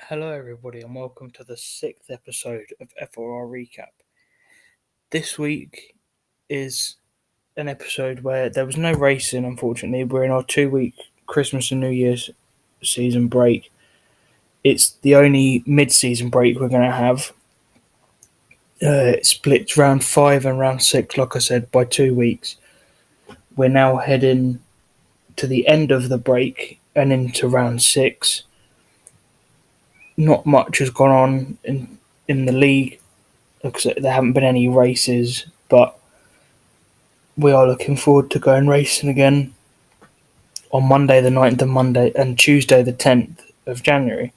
Hello, everybody, and welcome to the sixth episode of FRR Recap. This week is an episode where there was no racing, unfortunately. We're in our 2 week Christmas and New Year's season break. It's the only mid season break we're going to have. It splits round 5 and round 6, like I said, by 2 weeks. We're now heading to the end of the break and into round 6. Not much has gone on in the league because there haven't been any races, but we are looking forward to going racing again on Monday the 9th of Monday and Tuesday the 10th of January.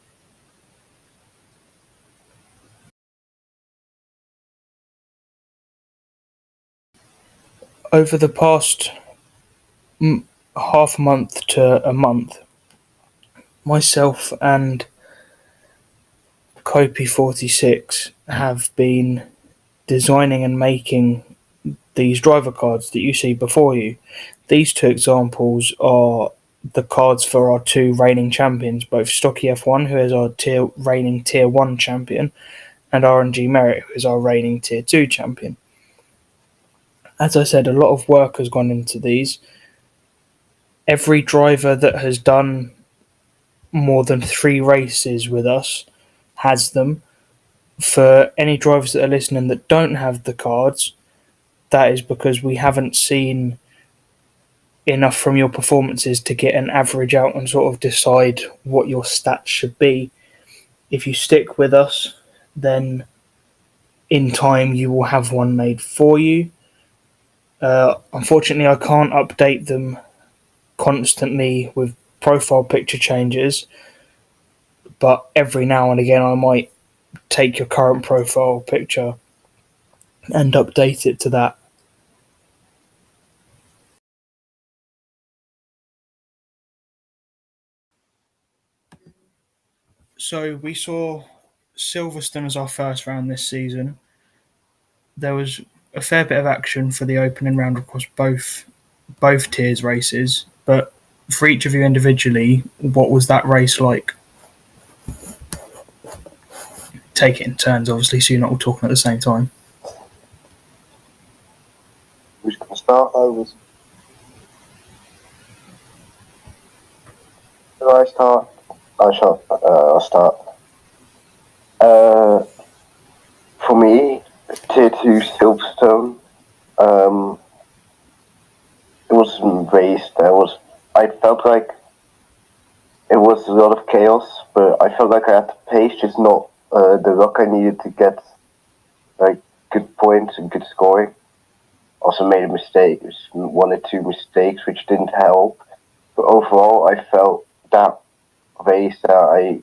Over the past half month to a month, myself and Copy46 have been designing and making these driver cards that you see before you. These two examples are the cards for our two reigning champions, both Stocky F1, who is our reigning Tier 1 champion, and RNG Merit, who is our reigning Tier 2 champion. As I said, a lot of work has gone into these. Every driver that has done more than 3 races with us has them. For any drivers that are listening that don't have the cards, that is because we haven't seen enough from your performances to get an average out and sort of decide what your stats should be. If you stick with us, then in time you will have one made for you. Unfortunately, I can't update them constantly with profile picture changes, but every now and again I might take your current profile picture and update it to that. So we saw Silverstone as our first round this season. There was a fair bit of action for the opening round across both tiers races, but for each of you individually, what was that race like? Take it in turns, obviously, so you're not all talking at the same time. Who's going to start? Do I start? I'll start. For me, Tier 2 Silverstone, it was a race I felt like it was a lot of chaos, but I felt like I had the pace, just not the luck I needed to get like good points and good scoring. Also made a mistake, 1 or 2 mistakes, which didn't help. But overall, I felt that race that I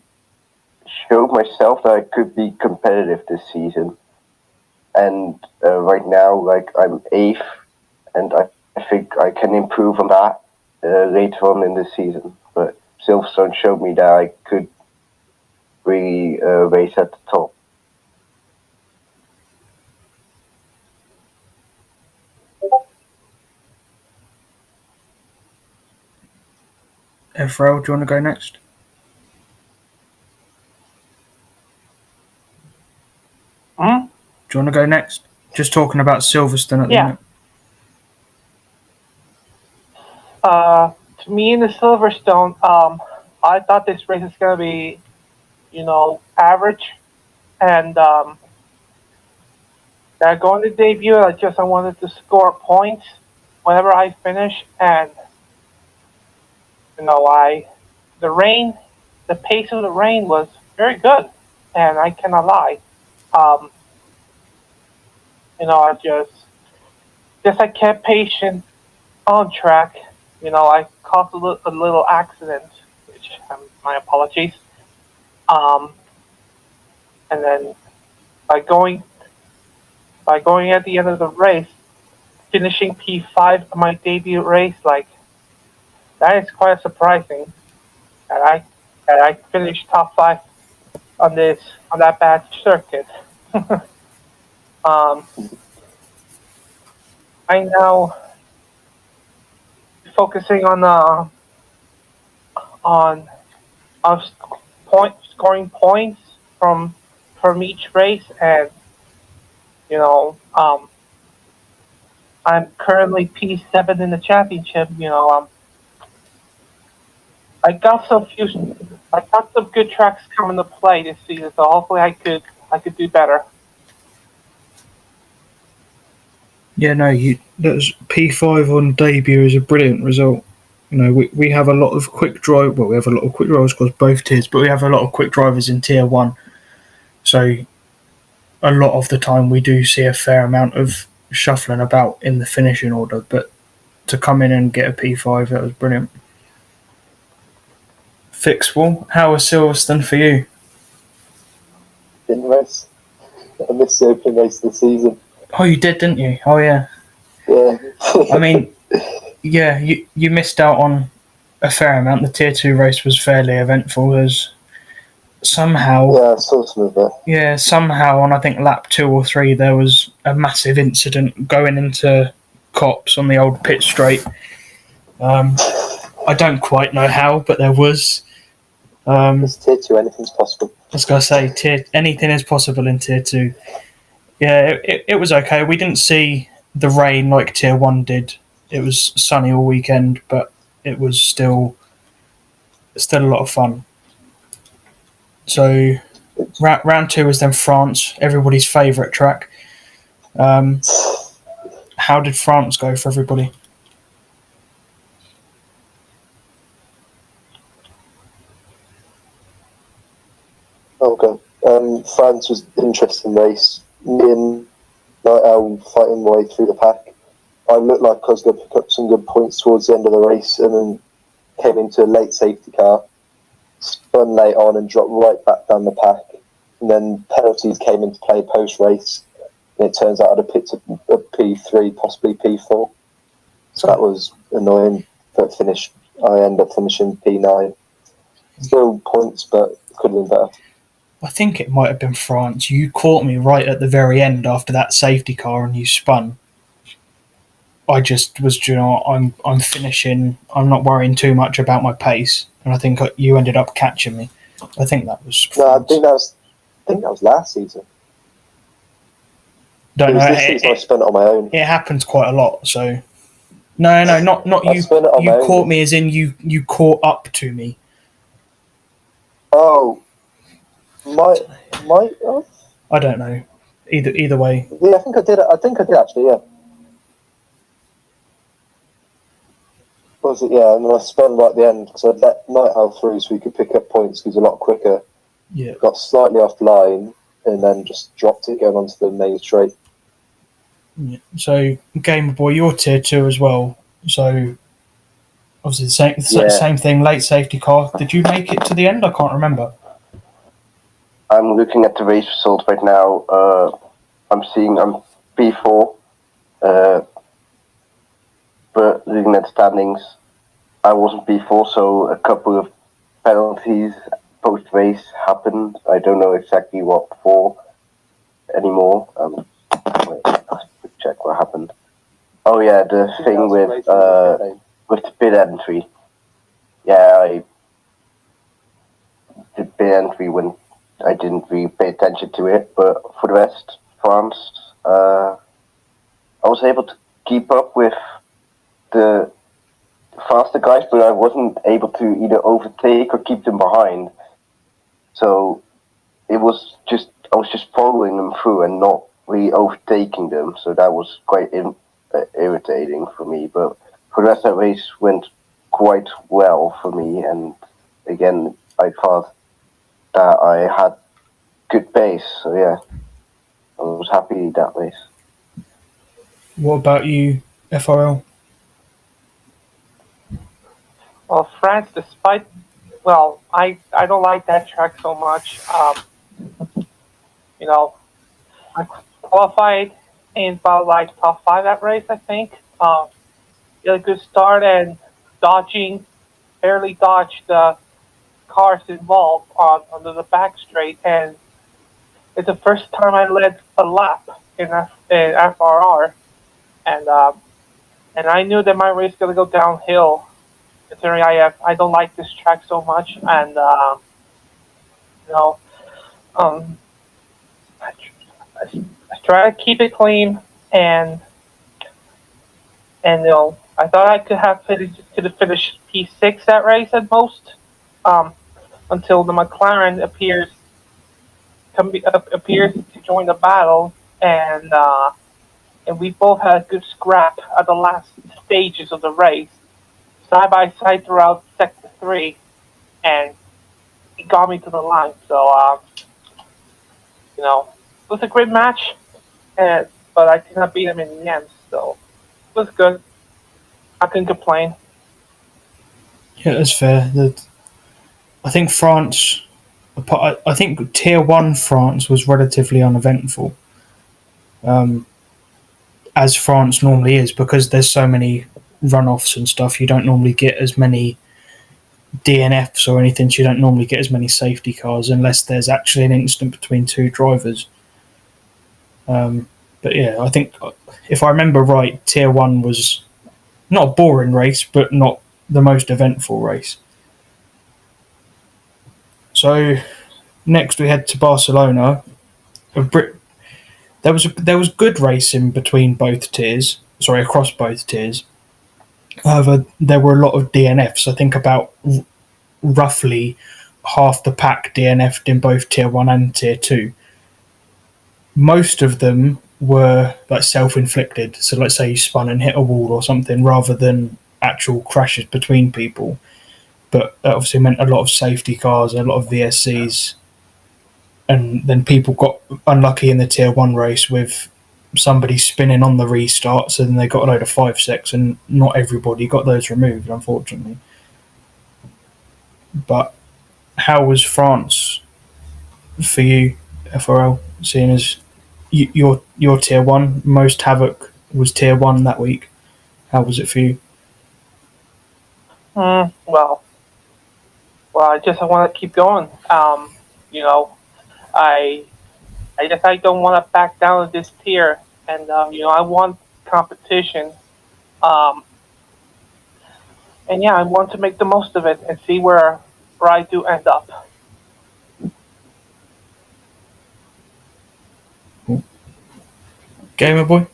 showed myself that I could be competitive this season. And right now, like, I'm 8th, and I think I can improve on that later on in the season. But Silverstone showed me that I could really race at the top. FRL, do you want to go next? Do you want to go next? Just talking about Silverstone at the minute. To me in the Silverstone, I thought this race is going to be, average. And that going to debut, I wanted to score points whenever I finish. And, the pace of the rain was very good. And I cannot lie. I kept patient on track. I caused a little accident, which my apologies. And then by going at the end of the race, finishing P5 on my debut race, that is quite surprising. That I finished top 5 on that bad circuit. I now focusing on scoring points from each race, and you know, I'm currently P7 in the championship. I got I got some good tracks coming to play this season, so hopefully I could do better. Yeah, no, that was P5 on debut is a brilliant result. We have a lot of quick drive. Well, we have a lot of quick drivers across both tiers, but we have a lot of quick drivers in tier 1. So a lot of the time we do see a fair amount of shuffling about in the finishing order. But to come in and get a P5, that was brilliant. Fixable, how was Silverstone for you? Didn't race. I missed the opening race of the season. Oh, you did, didn't you? Oh, yeah. Yeah. I mean, yeah, you missed out on a fair amount. The tier 2 race was fairly eventful. There's somehow, yeah, I saw some of it. somehow on I think lap 2 or 3 there was a massive incident going into cops on the old pit straight. I don't quite know how, but there was. It's tier 2, anything's possible. I was going to say, anything is possible in tier 2. Yeah, it was okay. We didn't see the rain like tier 1 did. It was sunny all weekend, but it was still a lot of fun. So round 2 was then France, everybody's favourite track. How did France go for everybody? Okay. France was an interesting race. Me and Night Owl fighting my way through the pack. I looked like I was going to pick up some good points towards the end of the race, and then came into a late safety car, spun late on and dropped right back down the pack. And then penalties came into play post-race, and it turns out I'd have picked up a P3, possibly P4. So that was annoying. But I ended up finishing P9. Still points, but could have been better. I think it might have been France. You caught me right at the very end after that safety car and you spun. I just was, I'm finishing. I'm not worrying too much about my pace, and I think you ended up catching me. I think that was France. No, I think that was last season. Don't know. This season I spent it on my own. It happens quite a lot. So no, not you. You caught me as in you caught up to me. Oh, might have? I don't know. Either way. Yeah, I think I did actually. Yeah. Was it? Yeah, and then I spun right at the end because I'd let Night Owl through so we could pick up points. He was a lot quicker. Yeah. Got slightly off line and then just dropped it going onto the main straight. Yeah. So Gamer Boy, you're tier 2 as well. So obviously the same thing. Late safety car. Did you make it to the end? I can't remember. I'm looking at the race results right now. I'm seeing I'm P4, but looking at standings, I wasn't P4, so a couple of penalties post-race happened. I don't know exactly what for anymore. Wait, let's check what happened. Oh yeah, the thing with the pit entry. Yeah, the pit entry when I didn't really pay attention to it, but for the rest, France, I was able to keep up with the faster guys, but I wasn't able to either overtake or keep them behind. So I was just following them through and not really overtaking them. So that was quite irritating for me. But for the rest of the race went quite well for me. And again, I thought that I had good pace. So yeah, I was happy that race. What about you, FRL? Well, France, I don't like that track so much. I qualified in about like top 5 that race, I think. Had a good start and barely dodged the cars involved under the back straight, and it's the first time I led a lap in FRR, and I knew that my race was gonna go downhill. Considering I don't like this track so much, and You know, um, I, I try to keep it clean, and I thought I could have finished P6 that race at most, um, until the McLaren appears to join the battle, and we both had a good scrap at the last stages of the race, side by side throughout sector 3, and he got me to the line. So, it was a great match, but I did not beat him in the end. So it was good. I couldn't complain. Yeah, that's fair. I think France. I think Tier One France was relatively uneventful, um, as France normally is, because there's so many runoffs and stuff. You don't normally get as many DNFs or anything. So you don't normally get as many safety cars unless there's actually an incident between two drivers. But yeah, I think if I remember right, Tier One was not a boring race, but not the most eventful race. So next we head to Barcelona. There was good racing between both tiers. Sorry, across both tiers. However, there were a lot of DNFs. I think about roughly half the pack DNF'd in both Tier 1 and Tier 2. Most of them were like self-inflicted. So let's say you spun and hit a wall or something rather than actual crashes between people. But that obviously meant a lot of safety cars, a lot of VSCs. And then people got unlucky in the Tier 1 race with somebody spinning on the restart, so then they got a load of 5-6, and not everybody got those removed, unfortunately. But how was France for you, FRL, seeing as your Tier 1, most havoc was Tier 1 that week? How was it for you? Well, I want to keep going. You know, I I guess I don't want to back down to this tier, and I want competition. Um, and yeah, I want to make the most of it and see where I do end up. Gamer boy?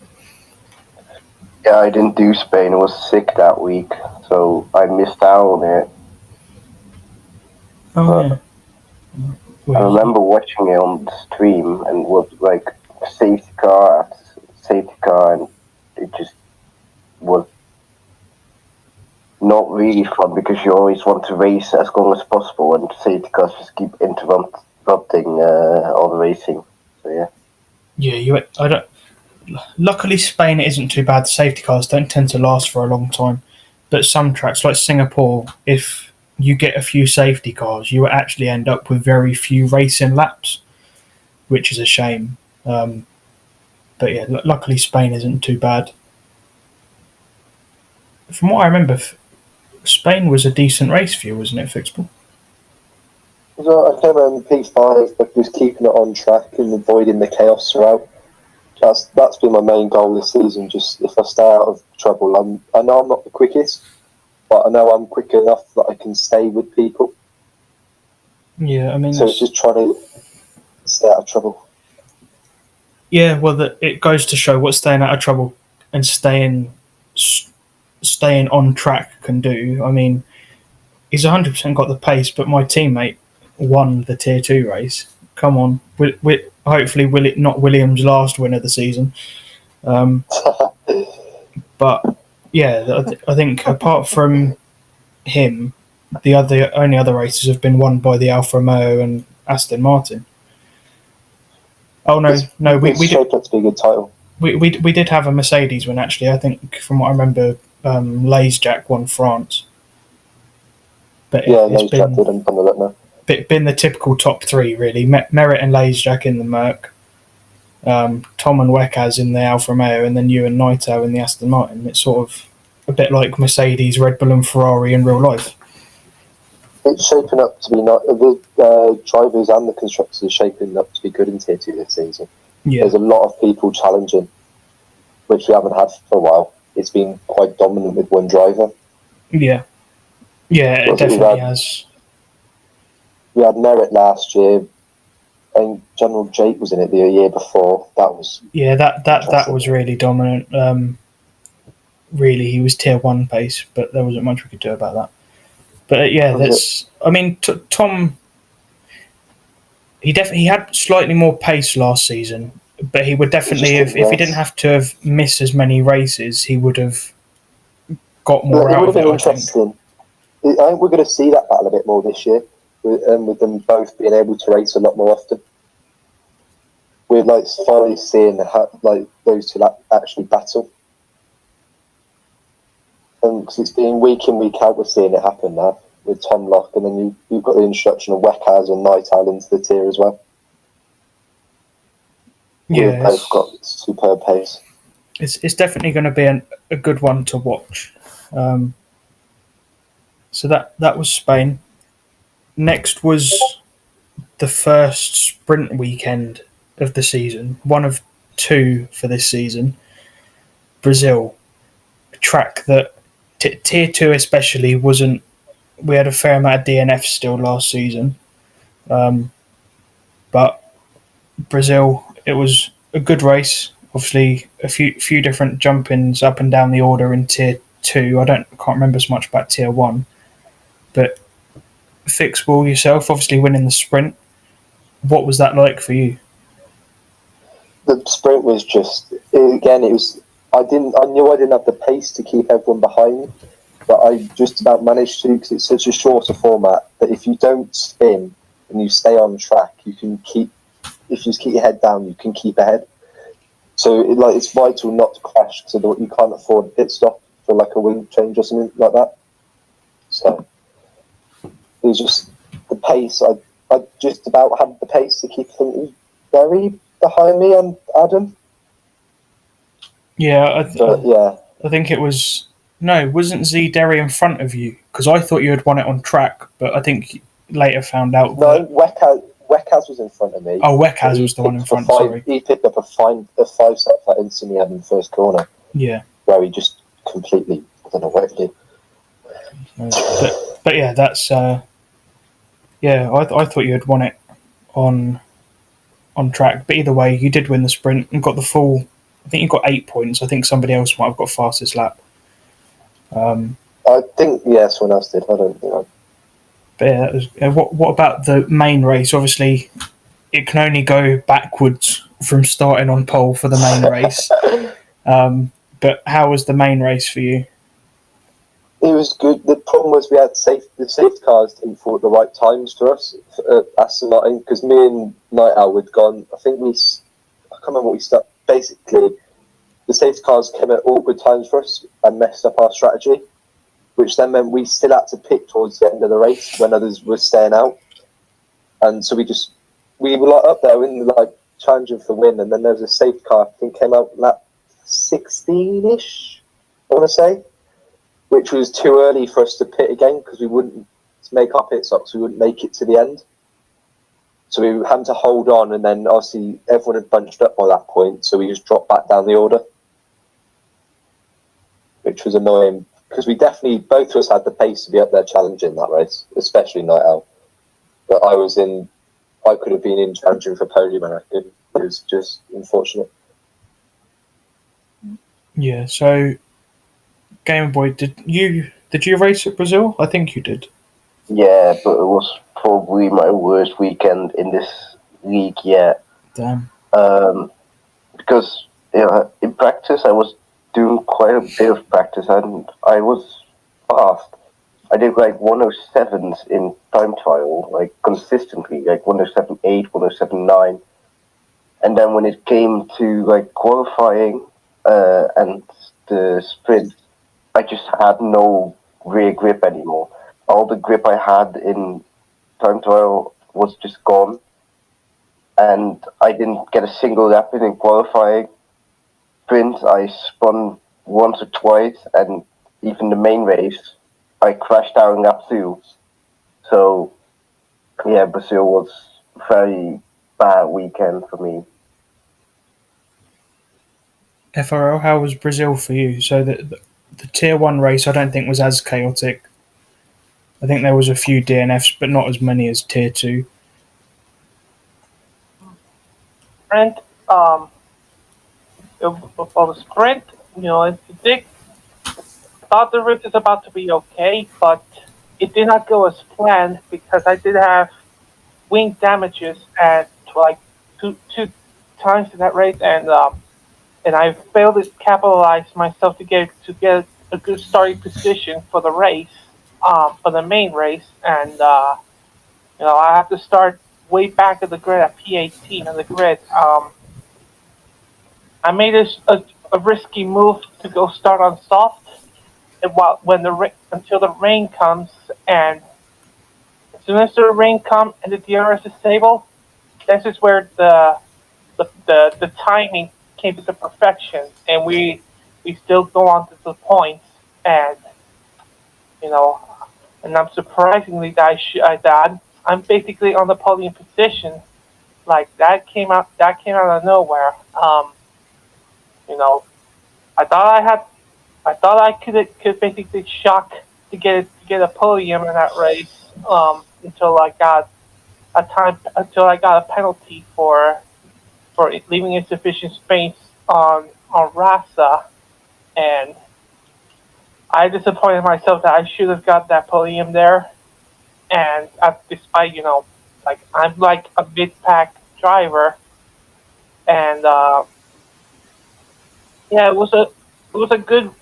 Yeah, I didn't do Spain. I was sick that week, so I missed out on it. Oh, yeah. I remember watching it on the stream and was like safety car after safety car, and it just was not really fun because you always want to race as long as possible, and safety cars just keep interrupting all the racing. So yeah. Yeah, I don't. Luckily, Spain isn't too bad. The safety cars don't tend to last for a long time. But some tracks, like Singapore, if you get a few safety cars, you actually end up with very few racing laps, which is a shame. But yeah, luckily Spain isn't too bad. From what I remember, Spain was a decent race for you, wasn't it, Fixable? So I came around P5, but just keeping it on track and avoiding the chaos throughout. That's been my main goal this season. Just if I stay out of trouble, I know I'm not the quickest, but I know I'm quick enough that I can stay with people. Yeah, I mean, so it's just trying to stay out of trouble. Yeah, well, it goes to show what staying out of trouble and staying on track can do. I mean, he's 100% got the pace, but my teammate won the Tier 2 race. Come on. Hopefully, not Williams' last win of the season. But, yeah, I think apart from him, the only other races have been won by the Alfa Romeo and Aston Martin. Oh, no, we did. Shaped up to be a good title. We did have a Mercedes win, actually. I think, from what I remember, Jack won France. But yeah, Jack did on the look now. Been the typical top three, really. Merritt and Jack in the Merc, Tom and Weckaz in the Alfa Romeo, and then you and Naito in the Aston Martin. It's sort of a bit like Mercedes, Red Bull, and Ferrari in real life. It's shaping up to be the drivers and the constructors are shaping up to be good in Tier 2 this season. Yeah. There's a lot of people challenging, which we haven't had for a while. It's been quite dominant with one driver. Yeah. Yeah, it definitely has. We had Merritt last year, and General Jake was in it the year before. That was that was really dominant. Really, he was tier 1 pace, but there wasn't much we could do about that. But that's. I mean, Tom. He had slightly more pace last season, but he would definitely, if he didn't have to have missed as many races, he would have got more out of it. I think we're going to see that battle a bit more this year, with them both being able to race a lot more often. We're like finally seeing like those two actually battle. Because it's been week in, week out, we're seeing it happen now with Tom Locke, and then you've got the introduction of Weckaz and Night Owl into the tier as well. Yeah, we've both got superb pace. It's definitely going to be a good one to watch. So that was Spain. Next was the first sprint weekend of the season, one of two for this season. Brazil, a track that tier 2 especially wasn't. We had a fair amount of DNFs still last season, but Brazil, it was a good race. Obviously, a few different jump-ins up and down the order in tier 2. I can't remember as much about tier 1, but Fixable yourself, obviously winning the sprint. What was that like for you? The sprint was just, again, it was. I knew I didn't have the pace to keep everyone behind me, but I just about managed to, because it's such a shorter format that if you don't spin and you stay on track, you can keep. If you just keep your head down, you can keep ahead. So it's vital not to crash, so that you can't afford a pit stop for like a wing change or something like that. So it was just the pace. I just about had the pace to keep things very behind me and Adam. Yeah, I think it was. No, wasn't Z Derry in front of you? Because I thought you had won it on track, but I think later found out. No, Weckaz was in front of me. Oh, Weckaz was the one in front. Sorry, he picked up a 5-set that instantly had in the first corner. Yeah, where he just completely, I don't know what he did. But yeah, that's I thought you had won it on track. But either way, you did win the sprint and got the full. I think you got 8 points. I think somebody else might have got fastest lap. I think someone else did. I don't know. But yeah, that was, what about the main race? Obviously, it can only go backwards from starting on pole for the main race. But how was the main race for you? It was good. The problem was we had the safety cars didn't fall at the right times for us at Aston Martin, because me and Night Owl had gone. I can't remember what we started. Basically, the safety cars came at awkward times for us and messed up our strategy, which then meant we still had to pick towards the end of the race when others were staying out. And so we were like up there in like challenging for the win, and then there was a safety car I think came out lap 16-ish, I want to say, which was too early for us to pit again because we wouldn't make our pit stops. We wouldn't make it to the end. So we had to hold on, and then obviously everyone had bunched up by that point, so we just dropped back down the order, which was annoying because we definitely, both of us had the pace to be up there challenging that race, especially Night Owl. But I could have been in challenging for podium, and I couldn't. It was just unfortunate. Yeah, so Game Boy, did you race at Brazil? I think you did. Yeah, but it was probably my worst weekend in this league yet. Damn. Because in practice I was doing quite a bit of practice, and I was fast. I did like 107s in time trial, like consistently, like 107.8, 107.9. And then when it came to like qualifying and the sprint, I just had no rear grip anymore. All the grip I had in time trial was just gone, and I didn't get a single lap in qualifying. Sprint, I spun once or twice, and even the main race, I crashed out in lap 2. So, yeah, Brazil was a very bad weekend for me. FRL, how was Brazil for you? So the tier 1 race I don't think was as chaotic. I think there was a few DNFs, but not as many as Tier 2. Sprint, for the sprint, I thought the race is about to be okay, but it did not go as planned because I did have wing damages at like two times in that race, and I failed to capitalize myself to get a good starting position for the race, for the main race, and I have to start way back at the grid at P18 on the grid. I made a risky move to go start on soft, and until the rain comes, and as soon as the rain comes and the DRS is stable, this is where the timing came to perfection, and we still go on to the points, and you know, and I'm surprisingly that I'm basically on the podium position. Like that came out of nowhere. You know, I thought I thought I could basically shock to get a podium in that race. Until I got until I got a penalty for leaving insufficient space on Rasa, and I disappointed myself that I should have got that podium there. And despite like I'm like a mid pack driver, and yeah, it was a good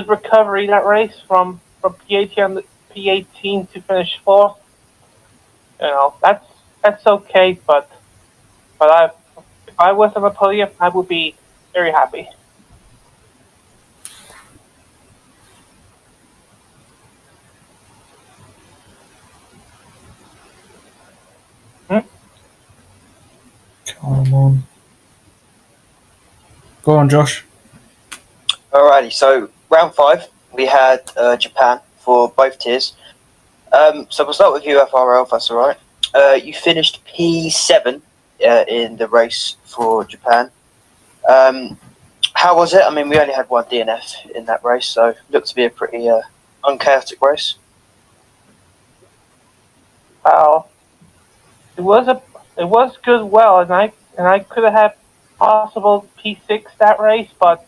recovery that race from P18 to finish fourth. That's okay, but if I was on the podium, I would be very happy. Hmm? Come on. Go on, Josh. Alrighty, so round 5, we had Japan for both tiers. So we'll start with you, FRL, if that's alright. You finished P7 in the race for Japan. How was it? I mean, we only had one DNF in that race, so it looked to be a pretty unchaotic race. It was good, and I could have had possible P6 that race, but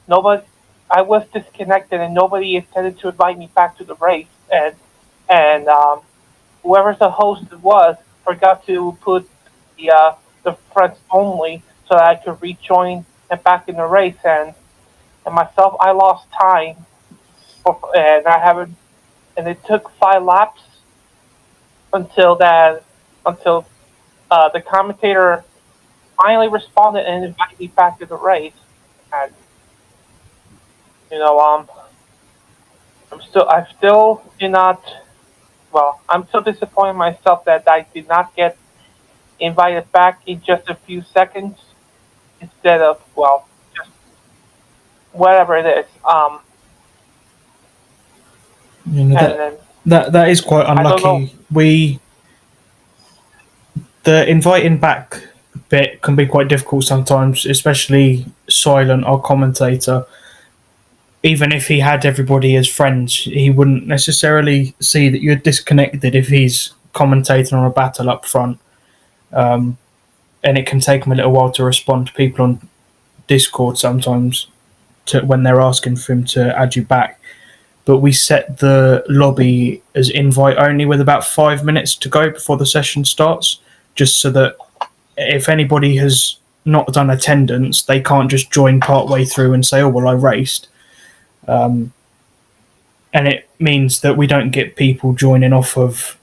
nobody I was disconnected and nobody intended to invite me back to the race, and whoever the host was forgot to put the friends only so that I could rejoin and back in the race, and myself I lost time and I haven't and it took 5 laps until the commentator finally responded and invited me back to the race. And you know, I still do not. Well, I'm still disappointed in myself that I did not get invited back in just a few seconds instead of just whatever it is. And then That is quite unlucky. The inviting back bit can be quite difficult sometimes, especially Silent, our commentator. Even if he had everybody as friends, he wouldn't necessarily see that you're disconnected if he's commentating on a battle up front. And it can take him a little while to respond to people on Discord sometimes when they're asking for him to add you back. But we set the lobby as invite only with about 5 minutes to go before the session starts, just so that if anybody has not done attendance, they can't just join partway through and say, "Oh, well, I raced." And it means that we don't get people joining off of,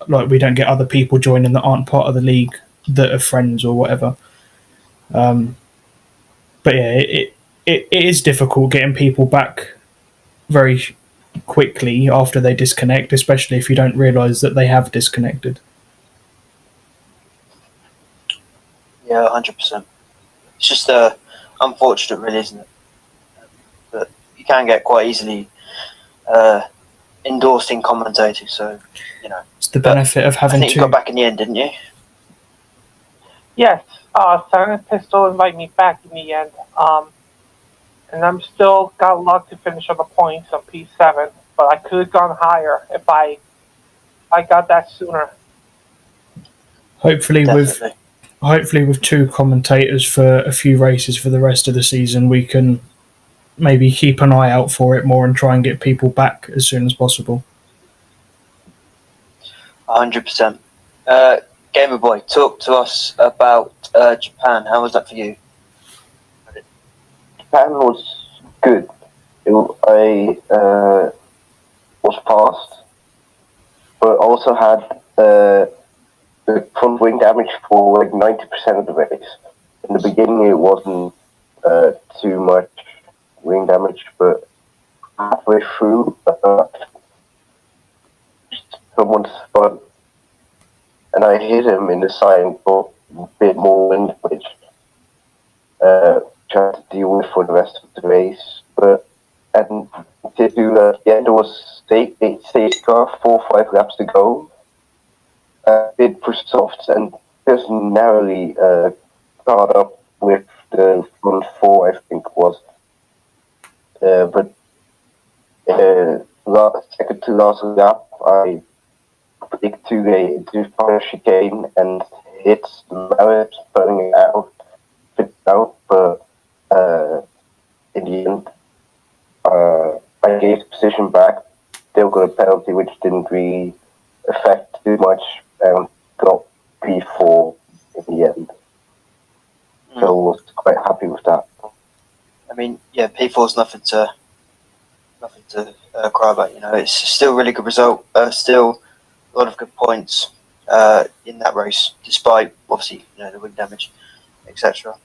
like, we don't get other people joining that aren't part of the league that are friends or whatever. But yeah, it is difficult getting people back very quickly after they disconnect, especially if you don't realise that they have disconnected. Yeah, 100%. It's just unfortunate, really, isn't it? But you can get quite easily endorsing commentators, so it's the benefit of having I think you got back in the end, didn't you? Yes, Silent Pistol invited me back in the end, and I'm still got luck to finish on the points on P7. but I could have gone higher if I got that sooner. Hopefully, with two commentators for a few races for the rest of the season, we can maybe keep an eye out for it more and try and get people back as soon as possible. 100%. Gamer Boy, talk to us about Japan. How was that for you? Japan was good. I was fast, but also had the front wing damage for like 90% of the race. In the beginning, it wasn't too much wing damage, but halfway through, someone spun, and I hit him in the side and got a bit more wind, which tried to deal with for the rest of the race. But and to do that, the end was stage car, 4 or 5 laps to go. Did push softs and just narrowly caught up with the front 4, I think it was. But second to last lap, I clicked to the final chicane and hit the Marriott, putting it out, but in the end, I gave the position back, still got a penalty which didn't really affect too much, and got P4 in the end. So I was quite happy with that. I mean, yeah, P4 is nothing to cry about. You know, it's still a really good result. Still a lot of good points in that race, despite obviously the wing damage, etc.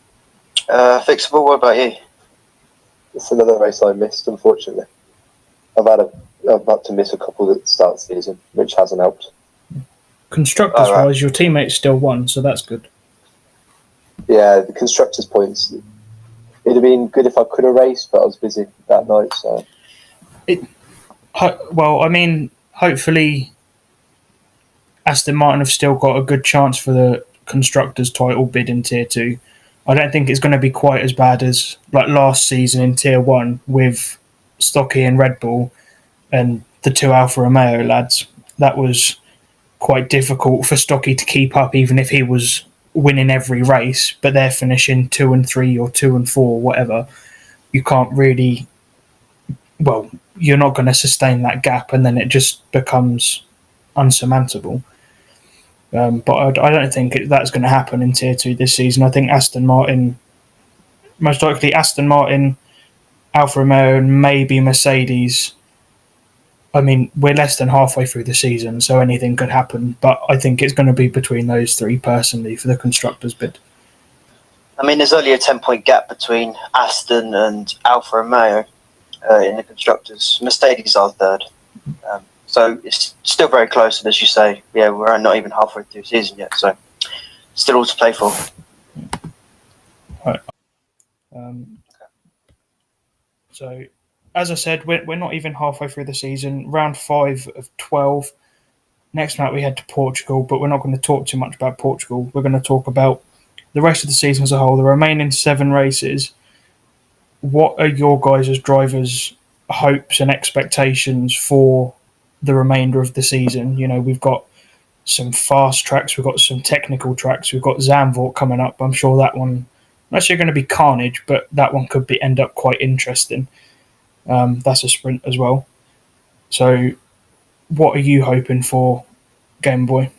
Fixable. What about you? It's another race I missed, unfortunately. I've had to miss a couple at the start of the season, which hasn't helped. Constructors wise, your teammates still won, so that's good. Yeah, the constructors' points. It'd have been good if I could have raced, but I was busy that night. So, well, I mean, hopefully, Aston Martin have still got a good chance for the constructors' title bid in Tier 2. I don't think it's going to be quite as bad as like last season in Tier 1 with Stocky and Red Bull and the 2 Alfa Romeo lads. That was quite difficult for Stocky to keep up, even if he was winning every race, but they're finishing 2 and 3 or 2 and 4, whatever. You can't really, well, you're not going to sustain that gap, and then it just becomes unsurmountable. But I don't think that's going to happen in Tier 2 this season. I think Aston Martin, most likely Aston Martin, Alfa Romeo, and maybe Mercedes. I mean, we're less than halfway through the season, so anything could happen. But I think it's going to be between those three, personally, for the constructors' bid. I mean, there's only a 10-point gap between Aston and Alfa Romeo in the constructors. Mercedes are third. So it's still very close, and as you say, yeah, we're not even halfway through the season yet, so still all to play for. Right. So, as I said, we're not even halfway through the season. Round 5 of 12. Next night we head to Portugal, but we're not going to talk too much about Portugal. We're going to talk about the rest of the season as a whole, the remaining 7 races. What are your guys' as drivers' hopes and expectations for the remainder of the season? You know, we've got some fast tracks, we've got some technical tracks, we've got Zandvoort coming up. I'm sure that one, not actually going to be carnage, but that one could end up quite interesting. That's a sprint as well. So, what are you hoping for, Game Boy?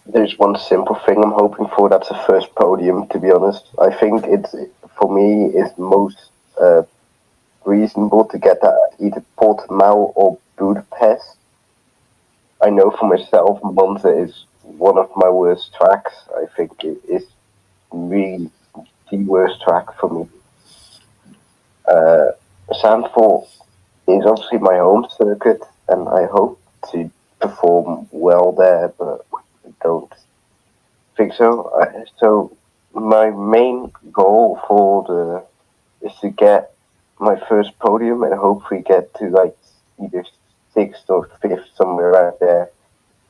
There's one simple thing I'm hoping for. That's the first podium. To be honest, I think for me it's most reasonable to get that at either Portimao or Budapest. I know for myself, Monza is one of my worst tracks. I think it is really the worst track for me. Zandvoort is obviously my home circuit, and I hope to perform well there, but I don't think so. So my main goal is to get my first podium and hopefully get to like either 6th or 5th, somewhere around there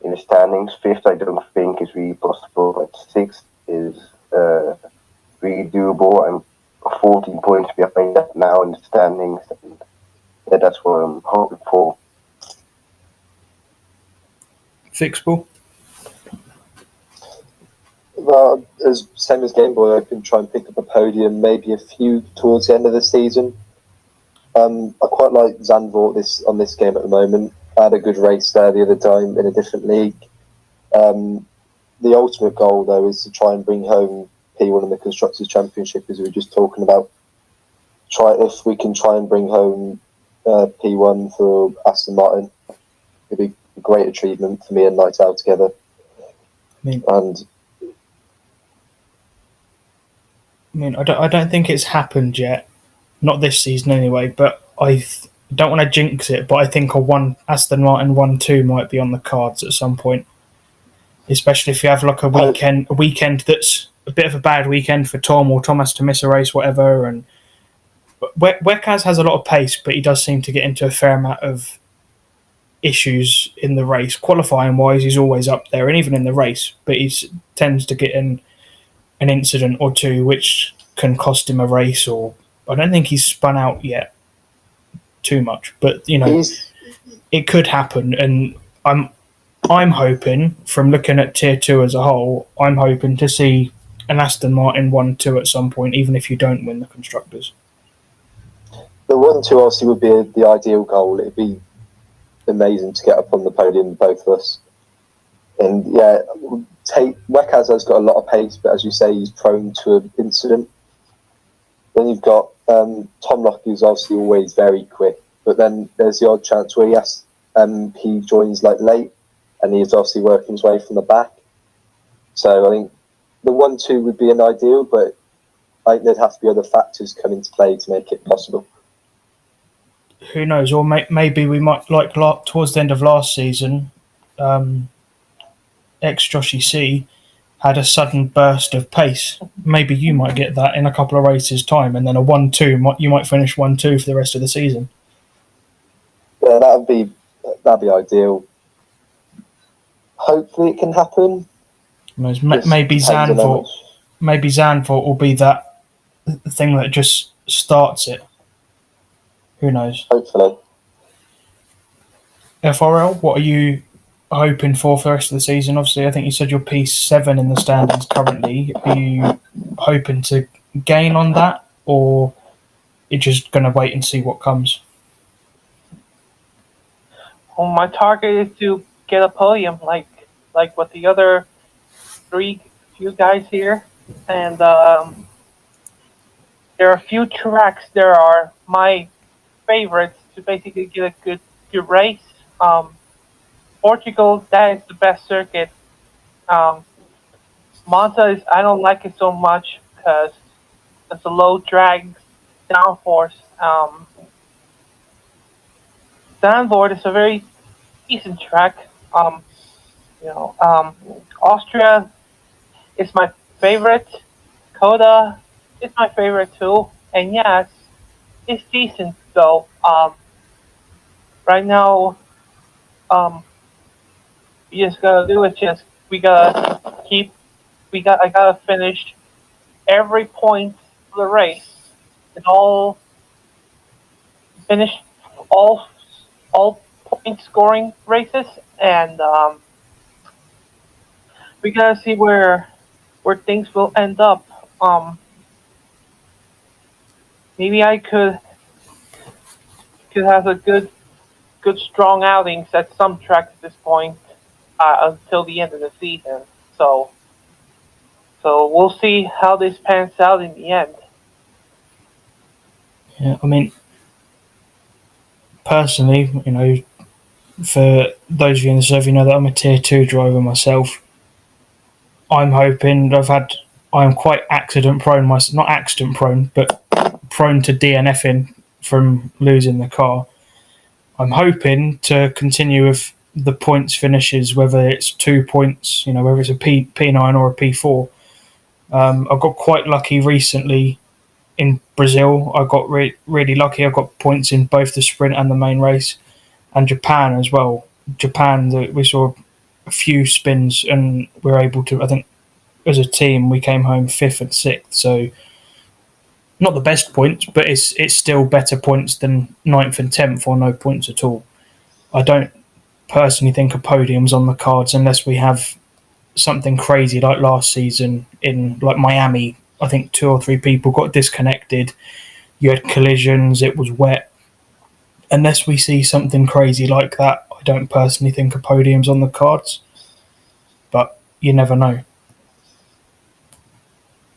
in the standings. 5th I don't think is really possible, but 6th is really doable. I'm 14 points behind that now in the standings. And yeah, that's what I'm hoping for. Fixable. Well, as same as Game Boy, I can try and pick up a podium, maybe a few towards the end of the season. I quite like Zandvoort on this game at the moment. I had a good race there the other time in a different league. The ultimate goal, though, is to try and bring home P1 in the Constructors' Championship, as we were just talking about. If we can try and bring home P1 for Aston Martin, it'd be a great achievement for me and Night Out together. I don't think it's happened yet, not this season anyway. But I don't want to jinx it. But I think Aston Martin 1-2 might be on the cards at some point, especially if you have like a weekend that's a bit of a bad weekend for Tom, or Tom has to miss a race, whatever. And Wekaz has a lot of pace, but he does seem to get into a fair amount of issues in the race. Qualifying wise, he's always up there, and even in the race, but he tends to get in an incident or two which can cost him a race. Or I don't think he's spun out yet too much, but it could happen. And I'm hoping, from looking at Tier 2 as a whole, I'm hoping to see an Aston Martin 1-2 at some point, even if you don't win the Constructors. The 1-2 obviously would be the ideal goal. It'd be amazing to get up on the podium, both of us. And yeah, Wekaz has got a lot of pace, but as you say, he's prone to an incident. Then you've got Tom Lock, who's obviously always very quick, but then there's the odd chance where he joins like late, and he's obviously working his way from the back. So I think the 1-2 would be an ideal, but I think there'd have to be other factors come into play to make it possible. Who knows? Or maybe we might, like towards the end of last season, ex-Joshy C had a sudden burst of pace. Maybe you might get that in a couple of races' time, and then a 1-2, you might finish 1-2 for the rest of the season. Yeah, that'd be ideal. Hopefully it can happen. Maybe Zandvoort will be that thing that just starts it. Who knows? Hopefully. FRL, what are you hoping for the rest of the season? Obviously, I think you said you're P7 in the standings currently. Are you hoping to gain on that, or you're just going to wait and see what comes? Well, my target is to get a podium, like with the other few guys here, and there are a few tracks there are my favorites to basically get a good race. Portugal, that is the best circuit. Monza I don't like it so much because it's a low drag downforce. Zandvoort is a very decent track. Austria is my favorite. Coda is my favorite too. And yes, it's decent though. Right now, you just gotta do it. I gotta finish every point of the race and finish all point scoring races, and we gotta see where things will end up. Maybe I could have a good strong outings at some tracks at this point until the end of the season. So we'll see how this pans out in the end. Yeah, I mean, personally, for those of you in the server, that I'm a Tier 2 driver myself. I'm hoping I'm quite accident prone, not accident prone, but prone to DNFing from losing the car. I'm hoping to continue with the points finishes, whether it's 2 points, whether it's a P9 or a P4. I got quite lucky recently in Brazil. I got really lucky. I got points in both the sprint and the main race, and Japan as well. We saw a few spins and we were able to, I think, as a team, we came home 5th and 6th. So, not the best points, but it's still better points than 9th and 10th or no points at all. I don't personally think a podium's on the cards unless we have something crazy like last season in like Miami. I think 2 or 3 people got disconnected. You had collisions. It was wet. Unless we see something crazy like that, I don't personally think a podium's on the cards. But you never know.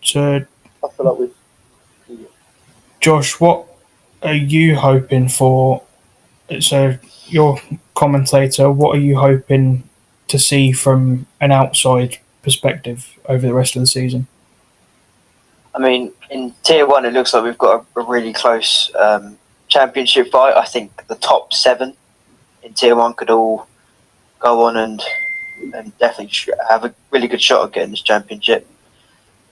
So, I feel like Josh, what are you hoping for? So, your commentator, what are you hoping to see from an outside perspective over the rest of the season? I mean, in Tier 1, it looks like we've got a really close championship fight. I think the top 7 in Tier 1 could all go on and definitely have a really good shot at getting this championship.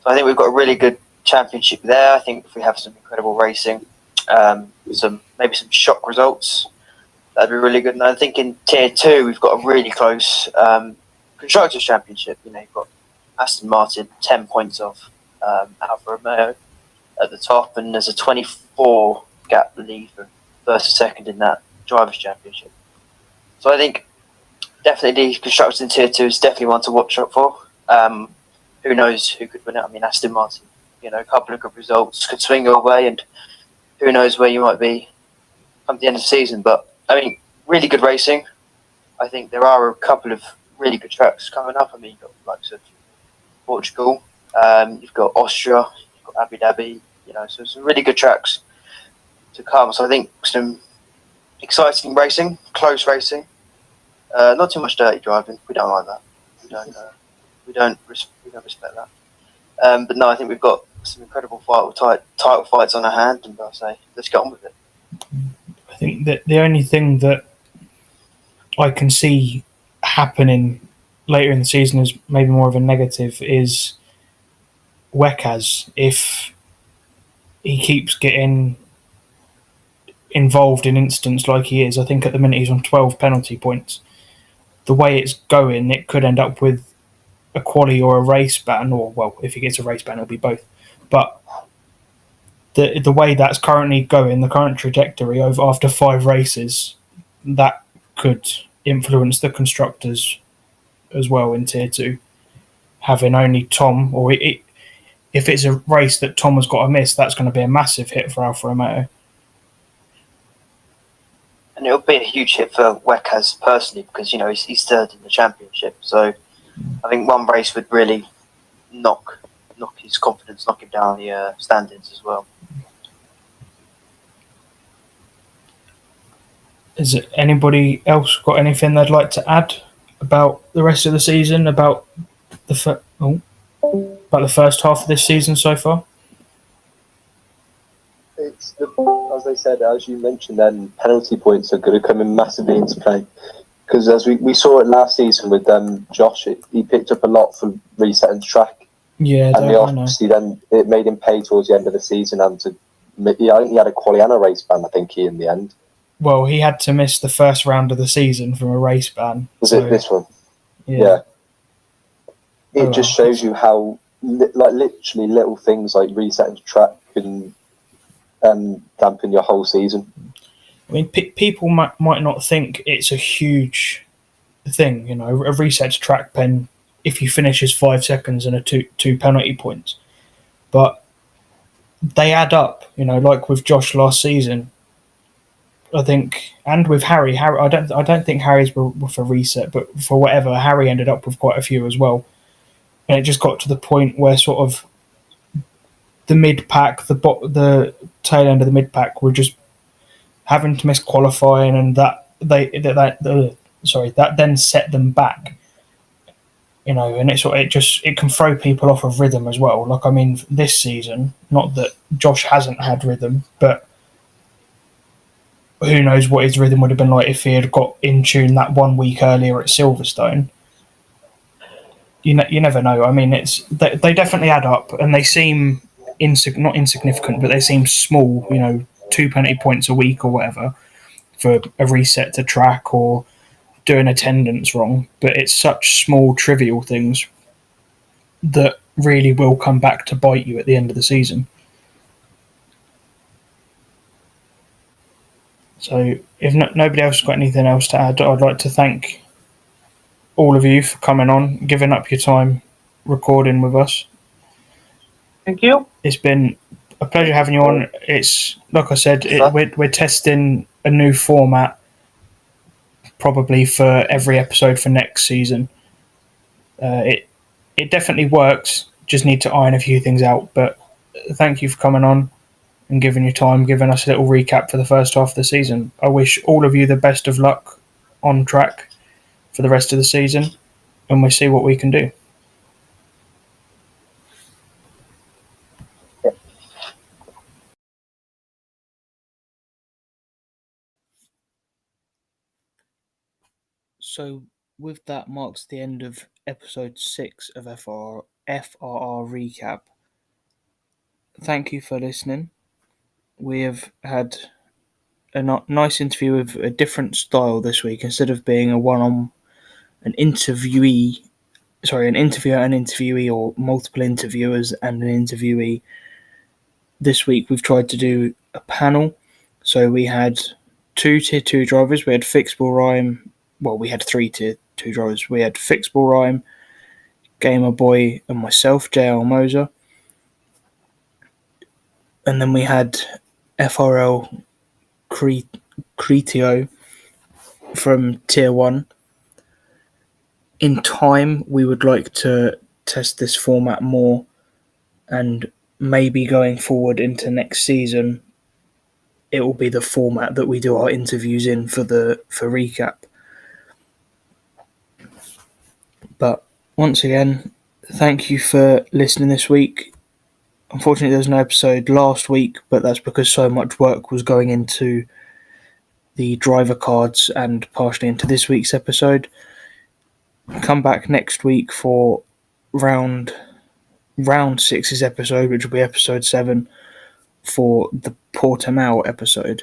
So I think we've got a really good championship there. I think if we have some incredible racing, maybe some shock results, that'd be really good. And I think in Tier 2, we've got a really close Constructors' Championship. You know, you've got Aston Martin 10 points off Alfa Romeo at the top, and there's a 24 gap lead for first and second in that Drivers' Championship. So I think definitely Constructors in Tier 2 is definitely one to watch out for. Who knows who could win it? I mean, Aston Martin, you know, a couple of good results could swing your way, and who knows where you might be come the end of the season. But I mean, really good racing. I think there are a couple of really good tracks coming up. I mean, you've got like I said, Portugal, you've got Austria, you've got Abu Dhabi, you know, so some really good tracks to come. So I think some exciting racing, close racing, not too much dirty driving. We don't like that. We don't respect that. But no, I think we've got some incredible title fights on our hand, and I'll say, let's get on with it. I think that the only thing that I can see happening later in the season is maybe more of a negative is Wekaz. If he keeps getting involved in incidents like he is, I think at the minute he's on 12 penalty points. The way it's going, it could end up with a quali or a race ban, or well, if he gets a race ban, it'll be both. But the way that's currently going, the current trajectory after 5 races, that could influence the constructors as well in Tier 2. Having only Tom, or if it's a race that Tom has got to miss, that's going to be a massive hit for Alfa Romeo. And it'll be a huge hit for Wekaz personally, because, you know, he's third in the championship. So I think one race would really knock his confidence, knock him down the standings as well. Is it anybody else got anything they'd like to add about the rest of the season, about the first half of this season so far? As they said, as you mentioned, then penalty points are going to come in massively into play. Because as we saw it last season with Josh, he picked up a lot for resetting the track. Yeah, and obviously then it made him pay towards the end of the season. And I think he had a quali and a race ban, I think, in the end. Well, he had to miss the first round of the season from a race ban. Was it this one? Yeah. It just shows you how, literally little things like resetting the track can dampen your whole season. I mean, people might not think it's a huge thing, you know, a reset to track pen if you finish is 5 seconds and a two penalty points. But they add up, you know, like with Josh last season, I think, and with Harry, I don't think Harry's were for reset, but for whatever, Harry ended up with quite a few as well. And it just got to the point where sort of the mid-pack, the tail end of the mid-pack were just having to miss qualifying, and that then set them back. You know, and it can throw people off of rhythm as well. Like, I mean, this season, not that Josh hasn't had rhythm, but who knows what his rhythm would have been like if he had got in tune that 1 week earlier at Silverstone. You never know. I mean, they definitely add up, and they seem not insignificant, but they seem small. You know, 2 penalty points a week or whatever for a reset to track or doing attendance wrong. But it's such small, trivial things that really will come back to bite you at the end of the season. So if nobody else has got anything else to add, I'd like to thank all of you for coming on, giving up your time, recording with us. Thank you. It's been a pleasure having you on. It's like I said, we're testing a new format probably for every episode for next season. It definitely works. Just need to iron a few things out. But thank you for coming on and giving your time, giving us a little recap for the first half of the season. I wish all of you the best of luck on track for the rest of the season, and we'll see what we can do. So with that marks the end of episode 6 of FRR Recap. Thank you for listening. We have had a nice interview with a different style this week. Instead of being an interviewer and interviewee, or multiple interviewers and an interviewee, this week we've tried to do a panel. So we had 2 Tier 2 drivers. We had Fixable Rhyme. Well, we had 3 Tier 2 drivers. We had Fixable Rhyme, Gamer Boy, and myself, JL Moser. And then we had FRL Cretio from Tier 1. In time, we would like to test this format more, and maybe going forward into next season, it will be the format that we do our interviews in for recap. But once again, thank you for listening this week. Unfortunately, there was no episode last week, but that's because so much work was going into the driver cards and partially into this week's episode. Come back next week for round 6's episode, which will be episode 7, for the Portimao episode.